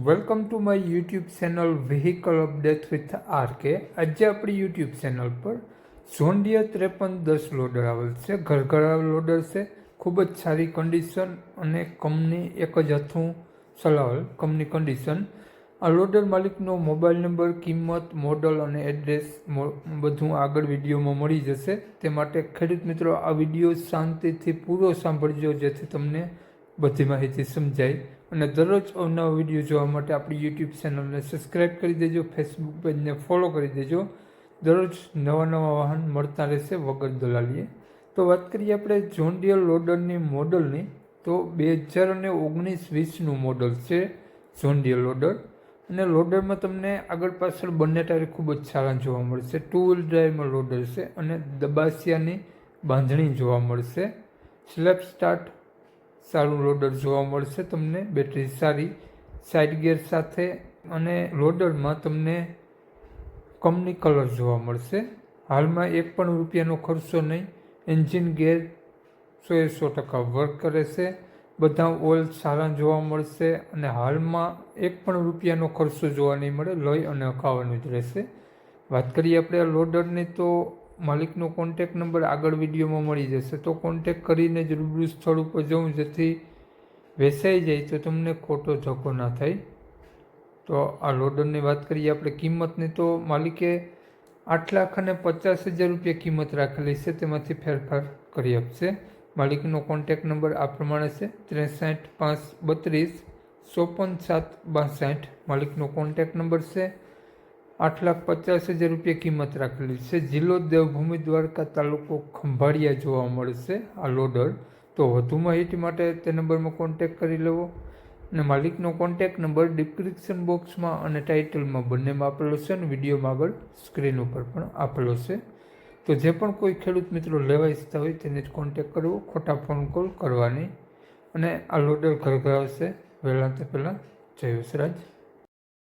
Welcome to my YouTube channel vehicle update with RK. આજે આપણી YouTube channel પર ઝોન્ડિયર 5310 loader આવેલ છે. ઘરઘરા લોડર છે, ખૂબ જ સારી કન્ડિશન અને કંપની એક જ હાથું ચલાવેલ કંપની કન્ડિશન. આ લોડર માલિકનો મોબાઈલ નંબર, કિંમત, મોડલ અને એડ્રેસ બધું આગળ વિડીયોમાં મળી જશે. તે માટે ખેડૂત મિત્રો આ વિડીયો શાંતિથી પૂરો સાંભળજો, જેથી તમને બધી માહિતી સમજાય. અને દરરોજ અવનવા વિડીયો જોવા માટે આપણી યુટ્યુબ ચેનલને સબસ્ક્રાઈબ કરી દેજો, ફેસબુક પેજને ફોલો કરી દેજો. દરરોજ નવા વાહન મળતા રહેશે વગર દલાલીએ. તો વાત કરીએ આપણે ઝોન્ડિયર લોડરની મોડલની, તો 2019-20નું મોડલ છે ઝોન્ડિયર લોડર. અને લોડરમાં તમને આગળ પાછળ બંને ટાયર ખૂબ જ સારા જોવા મળશે. 2 વ્હીલ ડ્રાઈવમાં લોડર છે અને દબાસિયાની બાંધણી જોવા મળશે. સ્લેપ સ્ટાર્ટ સારું લોડર જોવા મળશે તમને, બેટરી સારી, સાઇડ ગિયર સાથે. અને લોડરમાં તમને કંપની કલર જોવા મળશે. હાલમાં એક પણ રૂપિયાનો ખર્ચો નહીં. એન્જિન ગેર 100% વર્ક કરે છે. બધા ઓઇલ સારા જોવા મળશે અને હાલમાં એક પણ રૂપિયાનો ખર્ચો જોવા નહીં મળે, લઈ અને અકાવવાનું જ રહેશે. વાત કરીએ આપણે આ લોડરની, તો માલિકનો કોન્ટેક નંબર આગળ વિડીયોમાં મળી જશે. તો કોન્ટેક કરીને જ રૂબરૂ સ્થળ ઉપર જવું, જેથી વેચાઈ જાય તો તમને ખોટો ધક્કો ના થાય. તો આ લોડરની વાત કરીએ આપણે કિંમતની, તો માલિકે 8,50,000 રૂપિયા કિંમત રાખેલી છે, તેમાંથી ફેરફાર કરી આપશે. માલિકનો કોન્ટેક નંબર આ પ્રમાણે છે 63 532 54 762. માલિકનો કોન્ટેક નંબર છે. 8,50,000 રૂપિયા કિંમત રાખેલી છે. જિલ્લો દેવભૂમિ દ્વારકા, તાલુકો ખંભાળિયા જોવા મળશે આ લોડર. તો વધુ માહિતી માટે તે નંબરમાં કોન્ટેક કરી લેવો. અને માલિકનો કોન્ટેક નંબર ડિસ્ક્રિપ્શન બોક્સમાં અને ટાઇટલમાં બંનેમાં આપેલો છે અને વિડીયોમાં આગળ સ્ક્રીન ઉપર પણ આપેલો છે. તો જે પણ કોઈ ખેડૂત મિત્રો લેવા ઈચ્છતા હોય તેને જ કોન્ટેક કરવો, ખોટા ફોન કોલ કરવાની. અને આ લોડર ઘરઘરા છે. વહેલા તે પહેલાં જય વસરાજ.